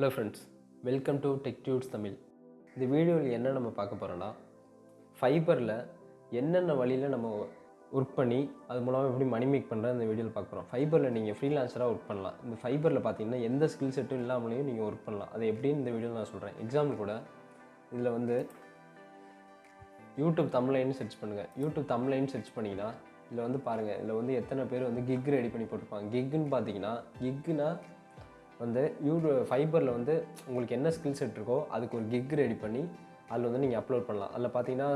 Hello friends, welcome to tech dudes Tamil. இந்த வீடியோவில் என்ன நம்ம பார்க்க போகிறோன்னா, ஃபைபரில் என்னென்ன வழியில் நம்ம ஒர்க் பண்ணி அது மூலமாக எப்படி மணி மேக் பண்ணுறது இந்த வீடியோவில் பார்க்க போகிறோம். ஃபைபரில் நீங்கள் ஃப்ரீலான்சராக ஒர்க் பண்ணலாம். இந்த ஃபைபரில் பார்த்தீங்கன்னா எந்த ஸ்கில் செட்டும் இல்லாமலேயும் நீங்கள் ஒர்க் பண்ணலாம். அது எப்படின்னு இந்த வீடியோவில் நான் சொல்கிறேன். எக்ஸாம்பிள் கூட இதில் வந்து யூடியூப் தம்ப்லைன்னு சர்ச் பண்ணுங்கள். யூடியூப் தம்ப்லைன்னு சர்ச் பண்ணிங்கன்னா இதில் வந்து பாருங்கள், இதில் வந்து எத்தனை பேர் வந்து கிக் ரெடி பண்ணி போட்டிருப்பாங்க. கிக்குன்னு பார்த்தீங்கன்னா கிக்குனா வந்து ஃபைபரில் வந்து உங்களுக்கு என்ன ஸ்கில் செட் இருக்கோ அதுக்கு ஒரு கிக் ரெடி பண்ணி அதில் வந்து நீங்கள் அப்லோட் பண்ணலாம். அதில் பார்த்தீங்கன்னா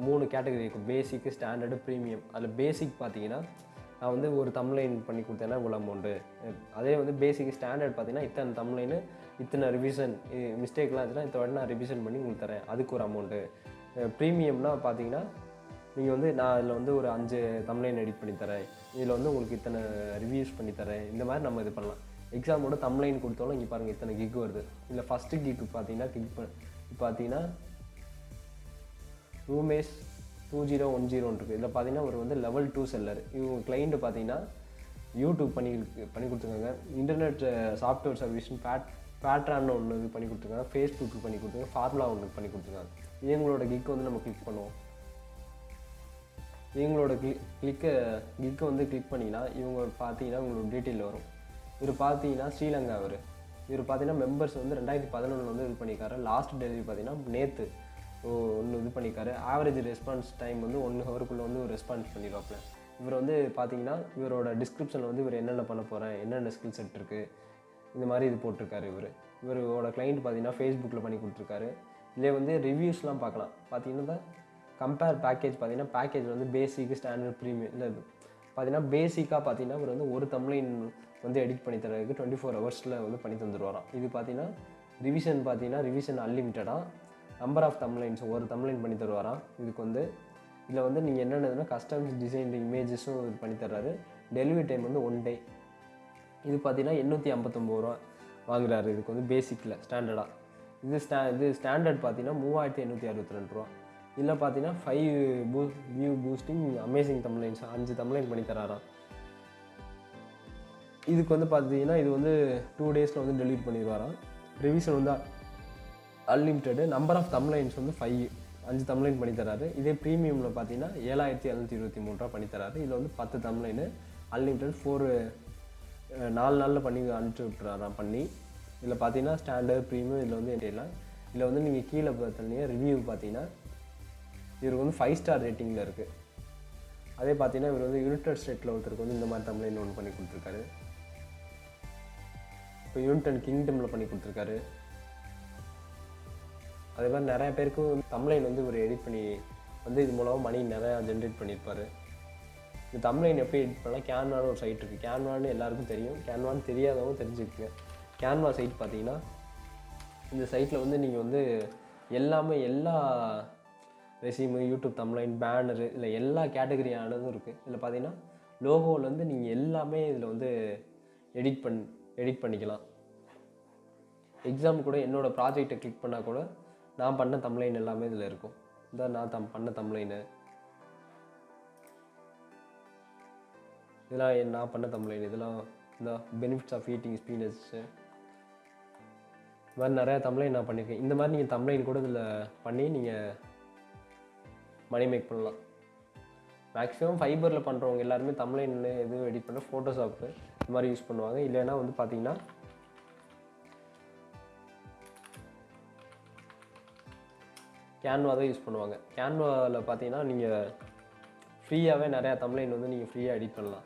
3 கேட்டகரி இருக்கும்: பேசிக்கு, ஸ்டாண்டர்டு, ப்ரீமியம். அதில் பேசிக் பார்த்தீங்கன்னா நான் வந்து ஒரு தம்ப்லைன் பண்ணி கொடுத்தேன்னா இவ்வளோ அமௌண்ட்டு. அதே வந்து பேசிக் ஸ்டாண்டர்ட் பார்த்தீங்கன்னா இத்தனை தம்ப்லைனு இத்தனை ரிவிஷன் மிஸ்டேக்லாம் இருந்துச்சுன்னா இத்தனை வாட்டி நான் ரிவிஷன் பண்ணி உங்களுக்கு தரேன், அதுக்கு ஒரு அமௌண்ட்டு. ப்ரீமியம்னா பார்த்தீங்கன்னா நீங்கள் வந்து நான் அதில் வந்து ஒரு 5 தம்ப்லைன் எடிட் பண்ணி தரேன், இதில் வந்து உங்களுக்கு இத்தனை ரிவ்யூஸ் பண்ணி தரேன். இந்த மாதிரி நம்ம இது பண்ணலாம். எக்ஸாமோட தம்ப்லைன் கொடுத்தாலும் இங்கே பாருங்கள் இத்தனை கிக் வருது. இல்லை ஃபஸ்ட்டு கிக்கு பார்த்தீங்கன்னா பார்த்தீங்கன்னா ரூமேஸ் 2010 இருக்குது. இதில் பார்த்தீங்கன்னா ஒரு வந்து லெவல் 2 செல்லர். இவங்க கிளைண்ட்டு பார்த்தீங்கன்னா யூடியூப் பண்ணி கொடுத்துருக்காங்க, இன்டர்நெட் சாஃப்ட்வேர் சர்வீஸ்னு பேட்ரான்னு ஒன்று இது பண்ணி கொடுத்துருக்காங்க, ஃபேஸ்புக்கு பண்ணி கொடுத்துருக்காங்க, ஃபார்முலா ஒன்று பண்ணி கொடுத்துருக்காங்க. இவங்களோட கிக்கு வந்து நம்ம கிளிக் பண்ணுவோம். இவங்களோட கிக்கை வந்து கிளிக் பண்ணிங்கன்னா இவங்க பார்த்தீங்கன்னா உங்களோட டீட்டெயில் வரும். இவர் பார்த்தீங்கன்னா ஸ்ரீலங்கா. இவர் பார்த்தீங்கன்னா மெம்பர்ஸ் வந்து 2011 வந்து இது பண்ணியிருக்காரு. லாஸ்ட் டெலிவரி பார்த்தீங்கன்னா நேற்று ஒன்று இது பண்ணியிருக்காரு. ஆவரேஜ் ரெஸ்பான்ஸ் டைம் வந்து 1 ஹவருக்குள்ளே வந்து ஒரு ரெஸ்பான்ஸ் பண்ணிடுவாப்பில். இவர் வந்து பார்த்தீங்கன்னா இவரோட டிஸ்கிரிப்ஷனில் வந்து இவர் என்னென்ன பண்ண போகிறேன், என்னென்ன ஸ்கில் செட் இருக்குது, இந்த மாதிரி இது போட்டிருக்காரு. இவரோட கிளைண்ட் பார்த்தீங்கன்னா ஃபேஸ்புக்கில் பண்ணி கொடுத்துருக்காரு. இதிலே வந்து ரிவ்யூஸ்லாம் பார்க்கலாம். பார்த்தீங்கன்னா கம்பேர் பேக்கேஜ் பார்த்தீங்கன்னா பேக்கேஜ் வந்து பேசிக், ஸ்டாண்டர்ட், ப்ரீமியம். இல்லை பார்த்தீங்கன்னா பேசிக்காக பார்த்தீங்கன்னா இவர் வந்து ஒரு தம்ப்லைன் வந்து எடிட் பண்ணி தரதுக்கு 24 ஹவர்ஸில் வந்து பண்ணி தந்துடுவாராம். இது பார்த்தீங்கன்னா ரிவிஷன் அன்லிமிட்டடாக நம்பர் ஆஃப் தம்ப்லைன்ஸ் ஒரு தம்ப்லைன் பண்ணி தருவாராம். இதுக்கு வந்து இதில் வந்து நீங்கள் என்னென்னதுன்னா கஸ்டம்ஸ் டிசைன் இமேஜஸும் இது பண்ணி தர்றாரு. டெலிவரி டைம் வந்து 1 டே. இது பார்த்தீங்கன்னா 859 ரூபா வாங்குறாரு. இதுக்கு வந்து பேசிக்கில் ஸ்டாண்டர்டாக. இது ஸ்டாண்டர்ட் பார்த்தீங்கன்னா 3862 ரூபா. இதில் பார்த்தீங்கன்னா 5 வியூ பூஸ்டிங் அமேசிங் தம்ப்லைன்ஸ் 5 தம்ப்லைன் பண்ணி தராராம். இதுக்கு வந்து பார்த்தீங்கன்னா இது வந்து 2 டேஸில் வந்து டெலிவரி பண்ணிடுவாராம். ரிவிஷன் வந்து அன்லிமிட்டடு. நம்பர் ஆஃப் தம்ப்லைன்ஸ் வந்து 5 தம்ப்லைன் பண்ணி தராரு. இதே ப்ரீமியமில் பார்த்தீங்கன்னா 7723 ரூபா பண்ணி தராரு. இதில் வந்து 10 தம்ப்லைனு அன்லிமிட்டட் 4 நாளில் பண்ணி அனுப்பிச்சி விட்டுறாராம் பண்ணி. இதில் பார்த்தீங்கன்னா ஸ்டாண்டர்ட், ப்ரீமியம் இதில் வந்து எல்லாம். இதில் வந்து நீங்கள் கீழே பார்த்தீங்கன்னா ரிவ்யூ பார்த்தீங்கன்னா இவருக்கு வந்து 5 ஸ்டார் ரேட்டிங்கில் இருக்குது. அதே பார்த்தீங்கன்னா இவர் வந்து யுனைடெட் ஸ்டேட்டில் ஒருத்தருக்கு வந்து இந்த மாதிரி தம்ப்லைன் ஒன்று பண்ணி கொடுத்துருக்காரு. இப்போ யுனைடெட் கிங்டமில் பண்ணி கொடுத்துருக்காரு. அதே மாதிரி நிறையா பேருக்கு தம்ப்லைன் வந்து இவர் எடிட் பண்ணி வந்து இது மூலமாக மணி நிறையா ஜென்ரேட் பண்ணியிருப்பார். இந்த தம்ப்லைன் எப்படி எடிட் பண்ணலாம், கேன்வான்னு ஒரு சைட் இருக்குது. கேன்வான்னு எல்லாருக்கும் தெரியும், கேன்வான்னு தெரியாதவங்க தெரிஞ்சுக்குங்க. கேன்வா சைட் பார்த்தீங்கன்னா இந்த சைட்டில் வந்து நீங்கள் வந்து எல்லா ரெசியூமு, யூடியூப் தம்ப்லைன், பேனரு, இல்லை எல்லா கேட்டகரியானதும் இருக்குது. இதில் பார்த்தீங்கன்னா லோகோவிலேருந்து நீங்கள் எல்லாமே இதில் வந்து எடிட் பண்ணிக்கலாம். எக்ஸாம் கூட என்னோடய ப்ராஜெக்டை கிளிக் பண்ணால் கூட நான் பண்ண தம்ப்லைன் எல்லாமே இதில் இருக்கும். இதான் நான் பண்ண தம்ப்லைனு, இதெல்லாம் நான் பண்ண தம்ப்லைன். இதெல்லாம் இந்த பெனிஃபிட்ஸ் ஆஃப் ஈட்டிங் ஸ்பீனட்ஸு, இது மாதிரி நிறையா தம்ப்லைன் நான் பண்ணியிருக்கேன். இந்த மாதிரி நீங்கள் தம்ப்லைன் கூட இதில் பண்ணி நீங்கள் மணி மேக் பண்ணலாம். மேக்ஸிமம் ஃபைபரில் பண்ணுறவங்க எல்லாருமே தம்ப்லைனில் எதுவும் எடிட் பண்ண ஃபோட்டோஷாப்பு இந்த மாதிரி யூஸ் பண்ணுவாங்க. இல்லைன்னா வந்து பார்த்தீங்கன்னா கேன்வா தான் யூஸ் பண்ணுவாங்க. கேன்வாவில் பார்த்தீங்கன்னா நீங்கள் ஃப்ரீயாகவே நிறையா தம்ப்லைன் வந்து நீங்கள் ஃப்ரீயாக எடிட் பண்ணலாம்.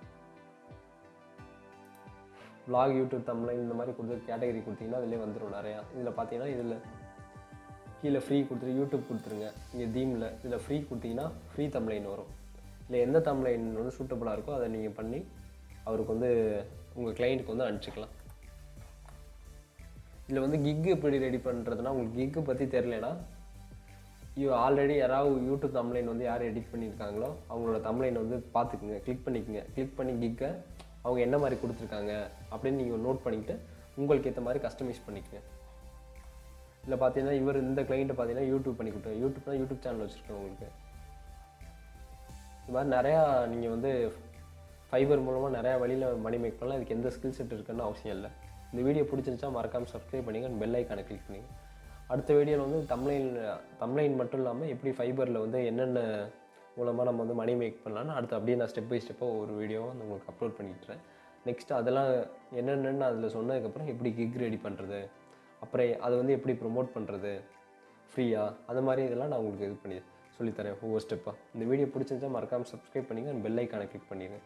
vlog, யூடியூப் தம்ப்லைன் இந்த மாதிரி கேட்டகரி கொடுத்தீங்கன்னா அதிலே வந்துடும் நிறையா. இதில் பார்த்தீங்கன்னா இதில் கீழே ஃப்ரீ கொடுத்துட்டு யூடியூப் கொடுத்துருங்க. இங்கே தீமில் இதில் ஃப்ரீ கொடுத்தீங்கன்னா ஃப்ரீ தம்ப்லைன் வரும். இல்லை எந்த தம்ப்லைன் வந்து சூட்டபுளாக இருக்கோ அதை நீங்கள் பண்ணி அவருக்கு வந்து உங்கள் கிளைண்ட்டுக்கு வந்து அனுப்பிச்சிக்கலாம். இதில் வந்து கிக்கு எப்படி ரெடி பண்ணுறதுனா, உங்களுக்கு கிக்கு பற்றி தெரியலனா ஆல்ரெடி யாராவது யூடியூப் தம்ப்லைன் வந்து யார் எடிட் பண்ணியிருக்காங்களோ அவங்களோட தம்ப்லைன் வந்து பார்த்துக்குங்க, கிளிக் பண்ணி கிக்கை அவங்க என்ன மாதிரி கொடுத்துருக்காங்க அப்படின்னு நீங்கள் நோட் பண்ணிக்கிட்டு உங்களுக்கு ஏற்ற மாதிரி கஸ்டமைஸ் பண்ணிக்கங்க. இல்லை பார்த்தீங்கன்னா இந்த கிளைண்ட்டை பார்த்தீங்கன்னா யூடியூப் பண்ணி கொடுத்துருங்க. யூடியூப் சேனல் வச்சுருக்கேன் உங்களுக்கு. இது மாதிரி நிறையா நீங்கள் வந்து ஃபைபர் மூலமாக நிறையா வழியில் மணி மேக் பண்ணலாம். இதுக்கு எந்த ஸ்கில் செட் இருக்குன்னு அவசியம் இல்லை. இந்த வீடியோ பிடிச்சிருந்துச்சா மறக்காமல் சப்ஸ்கிரைப் பண்ணிங்க, பெல் ஐக்கானை கிளிக் பண்ணிங்க. அடுத்த வீடியோவில் வந்து தம்ப்லைன் மட்டும் இல்லாமல் எப்படி ஃபைபரில் வந்து என்னென்ன மூலமாக நம்ம வந்து மணி மேக் பண்ணலான்னு அடுத்து அப்படியே நான் ஸ்டெப் பை ஸ்டெப்பாக ஒரு வீடியோவை வந்து உங்களுக்கு அப்லோட் பண்ணிட்டுறேன். நெக்ஸ்ட் அதெல்லாம் என்னென்னு அதில் சொன்னதுக்கப்புறம் எப்படி கிக் ரெடி பண்ணுறது, அப்புறம் அதை வந்து எப்படி ப்ரொமோட் பண்ணுறது ஃப்ரீயாக, அது மாதிரி இதெல்லாம் நான் உங்களுக்கு இது பண்ணி சொல்லித்தரேன் ஒவ்வொரு ஸ்டெப்பாக. இந்த வீடியோ பிடிச்சிருந்தா மறக்காமல் சப்ஸ்கிரைப் பண்ணிங்க, பெல் ஐக்கானை கிளிக் பண்ணிடுங்க.